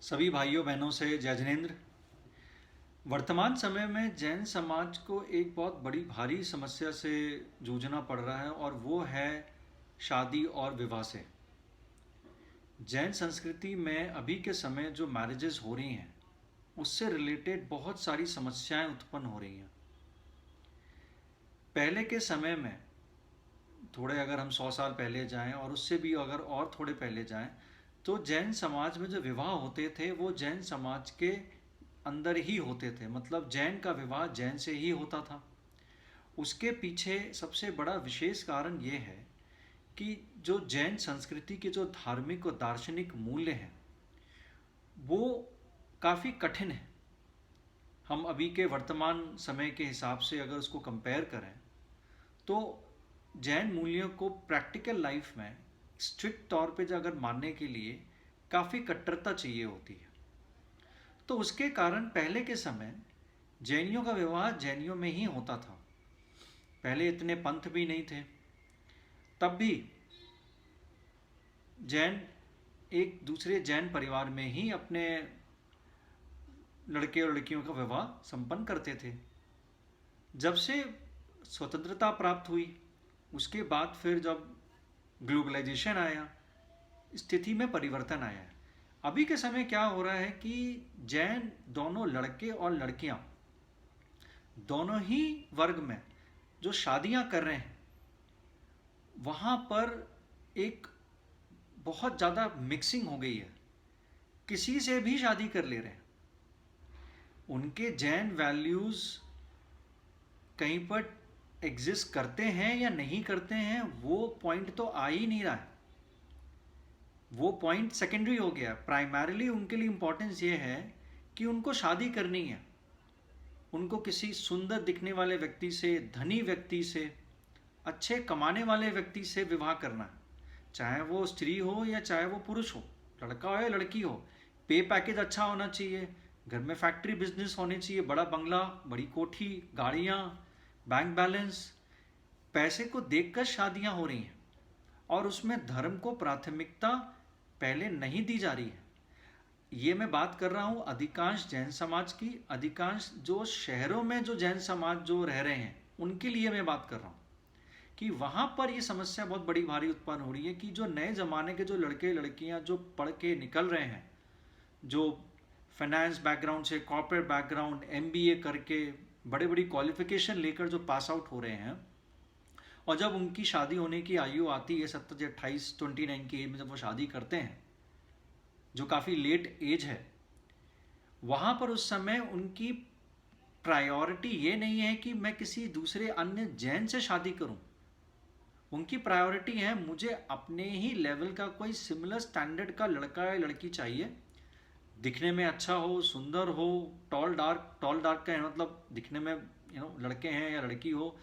सभी भाइयों बहनों से जय जिनेन्द्र। वर्तमान समय में जैन समाज को एक बहुत बड़ी भारी समस्या से जूझना पड़ रहा है और वो है शादी और विवाह से। जैन संस्कृति में अभी के समय जो मैरिजेस हो रही हैं उससे रिलेटेड बहुत सारी समस्याएं उत्पन्न हो रही हैं। पहले के समय में थोड़े अगर हम 100 साल पहले जाएं और उससे भी अगर और थोड़े पहले जाएं तो जैन समाज में जो विवाह होते थे वो जैन समाज के अंदर ही होते थे, मतलब जैन का विवाह जैन से ही होता था। उसके पीछे सबसे बड़ा विशेष कारण ये है कि जो जैन संस्कृति के जो धार्मिक और दार्शनिक मूल्य हैं वो काफ़ी कठिन है। हम अभी के वर्तमान समय के हिसाब से अगर उसको कंपेयर करें तो जैन मूल्यों को प्रैक्टिकल लाइफ में स्ट्रिक्ट तौर पे जो अगर मानने के लिए काफ़ी कट्टरता चाहिए होती है। तो उसके कारण पहले के समय जैनियों का विवाह जैनियों में ही होता था। पहले इतने पंथ भी नहीं थे, तब भी जैन एक दूसरे जैन परिवार में ही अपने लड़के और लड़कियों का विवाह संपन्न करते थे। जब से स्वतंत्रता प्राप्त हुई उसके बाद फिर जब ग्लोबलाइजेशन आया, स्थिति में परिवर्तन आया है। अभी के समय क्या हो रहा है कि जैन दोनों लड़के और लड़कियां दोनों ही वर्ग में जो शादियां कर रहे हैं वहाँ पर एक बहुत ज़्यादा मिक्सिंग हो गई है। किसी से भी शादी कर ले रहे हैं। उनके जैन वैल्यूज़ कहीं पर एग्जिस्ट करते हैं या नहीं करते हैं वो पॉइंट तो आ ही नहीं रहा है। वो पॉइंट सेकेंडरी हो गया। प्राइमरीली उनके लिए इम्पोर्टेंस ये है कि उनको शादी करनी है। उनको किसी सुंदर दिखने वाले व्यक्ति से, धनी व्यक्ति से, अच्छे कमाने वाले व्यक्ति से विवाह करना है, चाहे वो स्त्री हो या चाहे वो पुरुष हो, लड़का हो या लड़की हो। पे पैकेज अच्छा होना चाहिए, घर में फैक्ट्री बिजनेस होनी चाहिए, बड़ा बंगला, बड़ी कोठी, गाड़ियाँ, बैंक बैलेंस। पैसे को देखकर शादियाँ हो रही हैं और उसमें धर्म को प्राथमिकता पहले नहीं दी जा रही है। ये मैं बात कर रहा हूँ अधिकांश जैन समाज की। अधिकांश जो शहरों में जो जैन समाज जो रह रहे हैं उनके लिए मैं बात कर रहा हूँ कि वहाँ पर ये समस्या बहुत बड़ी भारी उत्पन्न हो रही है कि जो नए ज़माने के जो लड़के लड़कियाँ जो पढ़ के निकल रहे हैं, जो फाइनेंस बैकग्राउंड से, कॉर्पोरेट बैकग्राउंड, एमबीए करके बड़े बड़ी क्वालिफिकेशन लेकर जो पास आउट हो रहे हैं, और जब उनकी शादी होने की आयु आती है 27, 28, 29 की एज में जब वो शादी करते हैं, जो काफ़ी लेट एज है, वहाँ पर उस समय उनकी प्रायोरिटी ये नहीं है कि मैं किसी दूसरे अन्य जैन से शादी करूं। उनकी प्रायोरिटी है मुझे अपने ही लेवल का कोई सिमिलर स्टैंडर्ड का लड़का या लड़की चाहिए, दिखने में अच्छा हो, सुंदर हो, टॉल डार्क का मतलब दिखने में लड़के हैं या लड़की हो,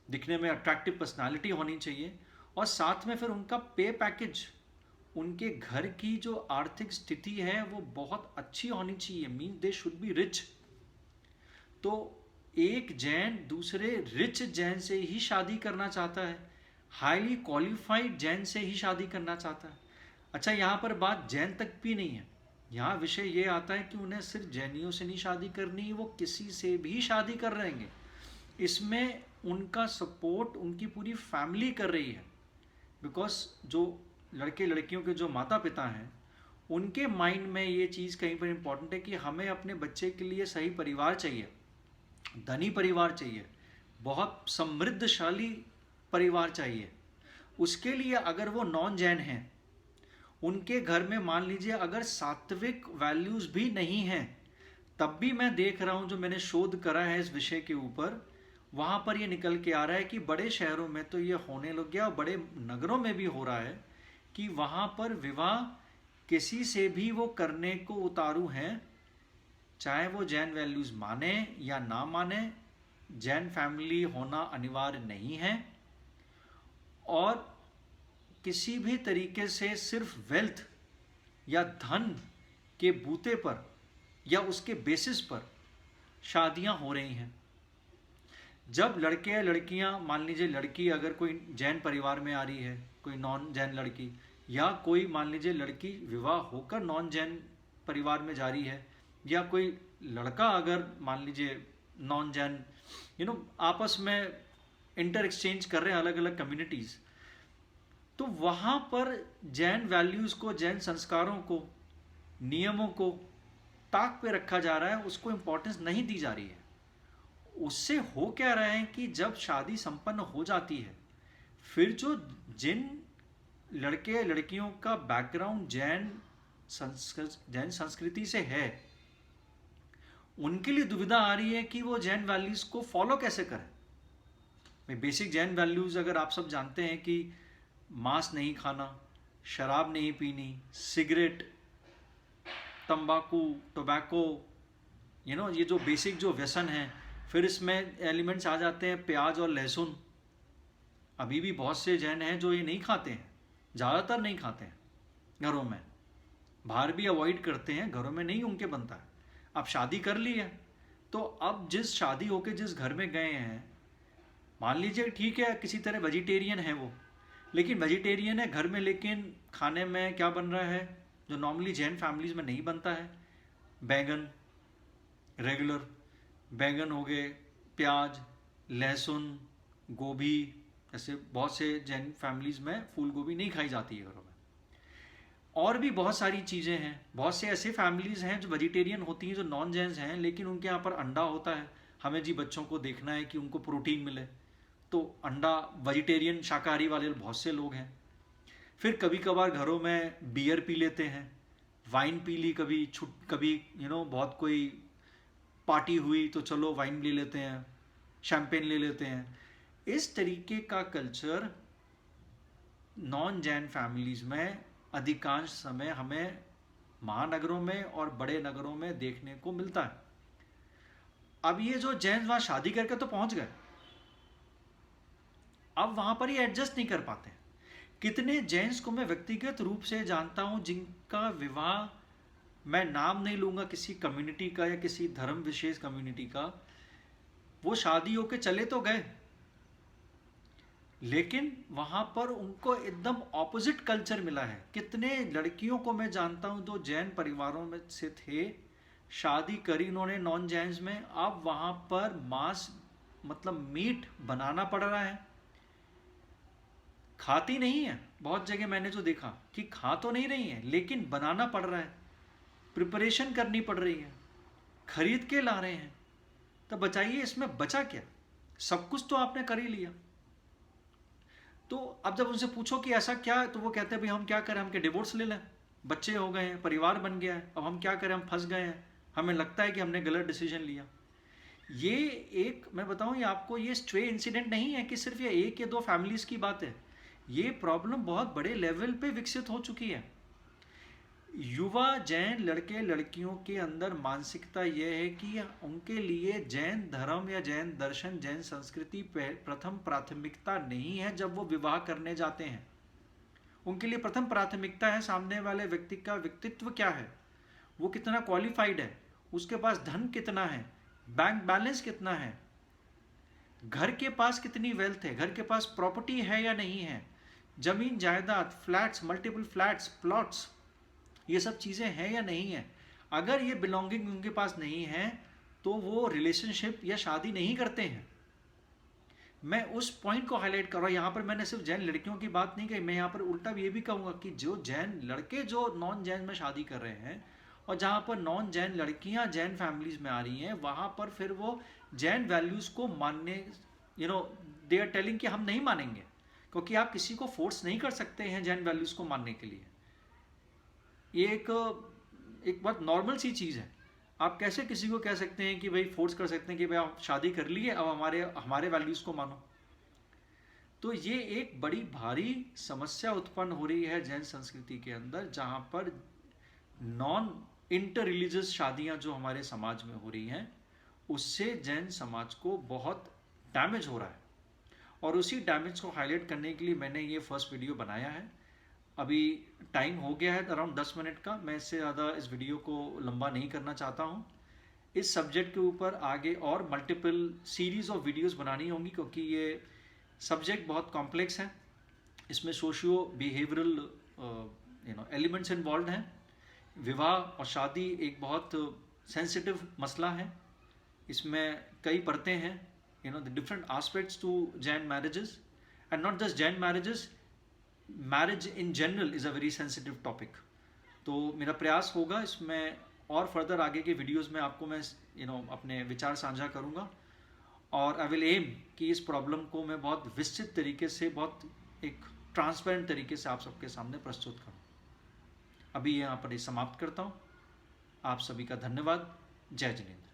दिखने में अट्रैक्टिव पर्सनालिटी होनी चाहिए, और साथ में फिर उनका पे पैकेज, उनके घर की जो आर्थिक स्थिति है वो बहुत अच्छी होनी चाहिए। Mean they should be rich. तो एक जैन दूसरे रिच जैन से ही शादी करना चाहता है, हाईली क्वालिफाइड जैन से ही शादी करना चाहता है। अच्छा, यहाँ पर बात जैन तक भी नहीं है। यहाँ विषय ये आता है कि उन्हें सिर्फ जैनियों से नहीं शादी करनी, वो किसी से भी शादी कर रहेंगे। इसमें उनका सपोर्ट उनकी पूरी फैमिली कर रही है। बिकॉज जो लड़के लड़कियों के जो माता पिता हैं उनके माइंड में ये चीज़ कहीं पर इम्पॉर्टेंट है कि हमें अपने बच्चे के लिए सही परिवार चाहिए, धनी परिवार चाहिए, बहुत समृद्धशाली परिवार चाहिए। उसके लिए अगर वो नॉन जैन हैं, उनके घर में मान लीजिए अगर सात्विक वैल्यूज़ भी नहीं हैं, तब भी मैं देख रहा हूँ, जो मैंने शोध करा है इस विषय के ऊपर, वहाँ पर ये निकल के आ रहा है कि बड़े शहरों में तो ये होने लग गया और बड़े नगरों में भी हो रहा है कि वहाँ पर विवाह किसी से भी वो करने को उतारू हैं, चाहे वो जैन वैल्यूज़ माने या ना माने। जैन फैमिली होना अनिवार्य नहीं है, और किसी भी तरीके से सिर्फ वेल्थ या धन के बूते पर या उसके बेसिस पर शादियां हो रही हैं। जब लड़के या लड़कियां, मान लीजिए लड़की अगर कोई जैन परिवार में आ रही है, कोई नॉन जैन लड़की, या कोई मान लीजिए लड़की विवाह होकर नॉन जैन परिवार में जारी है, या कोई लड़का अगर मान लीजिए नॉन जैन आपस में इंटर एक्सचेंज कर रहे हैं अलग अलग कम्युनिटीज़, तो वहाँ पर जैन वैल्यूज़ को, जैन संस्कारों को, नियमों को ताक पे रखा जा रहा है, उसको इम्पोर्टेंस नहीं दी जा रही है। उससे हो क्या रहा है कि जब शादी संपन्न हो जाती है, फिर जो जिन लड़के लड़कियों का बैकग्राउंड जैन संस्कृति से है, उनके लिए दुविधा आ रही है कि वो जैन वैल्यूज़ को फॉलो कैसे करें। बेसिक जैन वैल्यूज़ अगर आप सब जानते हैं कि मांस नहीं खाना, शराब नहीं पीनी, सिगरेट, तंबाकू, टोबैको, ये जो बेसिक जो व्यसन है। फिर इसमें एलिमेंट्स आ जाते हैं प्याज और लहसुन। अभी भी बहुत से जैन हैं जो ये नहीं खाते हैं, ज़्यादातर नहीं खाते हैं घरों में, बाहर भी अवॉइड करते हैं, घरों में नहीं उनके बनता है। अब शादी कर ली है, तो अब जिस शादी होके जिस घर में गए हैं, मान लीजिए ठीक है किसी तरह वेजिटेरियन है वो, लेकिन वेजिटेरियन है घर में, लेकिन खाने में क्या बन रहा है जो नॉर्मली जैन फैमिलीज़ में नहीं बनता है। बैंगन, रेगुलर बैंगन हो गए, प्याज, लहसुन, गोभी, ऐसे बहुत से जैन फैमिलीज़ में फूल गोभी नहीं खाई जाती है घरों में। और भी बहुत सारी चीज़ें हैं। बहुत से ऐसे फैमिलीज़ हैं जो वेजिटेरियन होती हैं, जो नॉन जैन्स हैं, लेकिन उनके यहाँ पर अंडा होता है। हमें जी बच्चों को देखना है कि उनको प्रोटीन मिले, तो अंडा वेजिटेरियन शाकाहारी वाले बहुत से लोग हैं। फिर कभी कभार घरों में बियर पी लेते हैं, वाइन पी ली, कभी बहुत कोई पार्टी हुई तो चलो वाइन ले लेते हैं, शैम्पेन ले लेते हैं। इस तरीके का कल्चर नॉन जैन फैमिलीज़ में अधिकांश समय हमें महानगरों में और बड़े नगरों में देखने को मिलता है। अब ये जो जैन वहाँ शादी करके तो पहुंच गए, अब वहाँ पर ये एडजस्ट नहीं कर पाते। कितने जैन्स को मैं व्यक्तिगत रूप से जानता हूँ जिनका विवाह, मैं नाम नहीं लूँगा किसी कम्युनिटी का या किसी धर्म विशेष कम्युनिटी का, वो शादी होके चले तो गए, लेकिन वहाँ पर उनको एकदम ऑपोजिट कल्चर मिला है। कितने लड़कियों को मैं जानता हूँ जो जैन परिवारों में से थे, शादी करी उन्होंने नॉन जैन्स में, अब वहाँ पर मांस मतलब मीट बनाना पड़ रहा है। खाती नहीं है, बहुत जगह मैंने जो देखा कि खा तो नहीं रही है, लेकिन बनाना पड़ रहा है, प्रिपरेशन करनी पड़ रही है, खरीद के ला रहे हैं। तो बताइए इसमें बचा क्या? सब कुछ तो आपने कर ही लिया। तो अब जब उनसे पूछो कि ऐसा क्या है, तो वो कहते हैं भाई हम क्या करें, हम क्या डिवोर्स ले लें, बच्चे हो गए हैं, परिवार बन गया है, अब हम क्या करें, हम फंस गए हैं, हमें लगता है कि हमने गलत डिसीजन लिया। ये एक, मैं बताऊं ये आपको, ये स्ट्रे इंसिडेंट नहीं है कि सिर्फ ये एक या दो फैमिलीज की बात है। ये प्रॉब्लम बहुत बड़े लेवल पे विकसित हो चुकी है। युवा जैन लड़के लड़कियों के अंदर मानसिकता यह है कि उनके लिए जैन धर्म या जैन दर्शन, जैन संस्कृति प्रथम प्राथमिकता नहीं है। जब वो विवाह करने जाते हैं, उनके लिए प्रथम प्राथमिकता है सामने वाले व्यक्ति का व्यक्तित्व क्या है, वो कितना क्वालिफाइड है, उसके पास धन कितना है, बैंक बैलेंस कितना है, घर के पास कितनी वेल्थ है, घर के पास प्रॉपर्टी है या नहीं है, जमीन जायदाद, फ्लैट्स, मल्टीपल फ्लैट्स, प्लॉट्स, ये सब चीज़ें हैं या नहीं है। अगर ये बिलोंगिंग उनके पास नहीं है तो वो रिलेशनशिप या शादी नहीं करते हैं। मैं उस पॉइंट को हाईलाइट कर रहा हूँ। यहाँ पर मैंने सिर्फ जैन लड़कियों की बात नहीं कही, मैं यहाँ पर उल्टा भी ये भी कहूँगा कि जो जैन लड़के जो नॉन जैन में शादी कर रहे हैं और जहाँ पर नॉन जैन लड़कियाँ जैन फैमिलीज में आ रही हैं, वहाँ पर फिर वो जैन वैल्यूज़ को मानने, दे आर टेलिंग कि हम नहीं मानेंगे, क्योंकि आप किसी को फोर्स नहीं कर सकते हैं जैन वैल्यूज़ को मानने के लिए। ये एक बहुत नॉर्मल सी चीज़ है। आप कैसे किसी को कह सकते हैं कि भाई फोर्स कर सकते हैं कि भाई आप शादी कर लिए, अब हमारे वैल्यूज़ को मानो। तो ये एक बड़ी भारी समस्या उत्पन्न हो रही है जैन संस्कृति के अंदर, जहाँ पर नॉन इंटर रिलीजियस शादियाँ जो हमारे समाज में हो रही हैं, उससे जैन समाज को बहुत डैमेज हो रहा है। और उसी डैमेज को हाईलाइट करने के लिए मैंने ये फर्स्ट वीडियो बनाया है। अभी टाइम हो गया है अराउंड 10 मिनट का, मैं इससे ज़्यादा इस वीडियो को लंबा नहीं करना चाहता हूँ। इस सब्जेक्ट के ऊपर आगे और मल्टीपल सीरीज़ ऑफ वीडियोस बनानी होंगी, क्योंकि ये सब्जेक्ट बहुत कॉम्प्लेक्स है। इसमें सोशियो बिहेवियरल एलिमेंट्स इन्वॉल्व हैं, विवाह और शादी एक बहुत सेंसिटिव मसला है। इसमें कई परतें हैं, the different aspects to Jain marriages, and not just Jain marriages, marriage in general is a very sensitive topic. तो मेरा प्रयास होगा इसमें और फर्दर आगे के वीडियोस में आपको मैं अपने विचार साझा करूँगा, और आई विल एम कि इस प्रॉब्लम को मैं बहुत विस्तृत तरीके से, बहुत एक ट्रांसपेरेंट तरीके से आप सबके सामने प्रस्तुत करूँ। अभी यहाँ पर समाप्त करता हूँ। आप सभी का धन्यवाद। जय जिनेंद्र।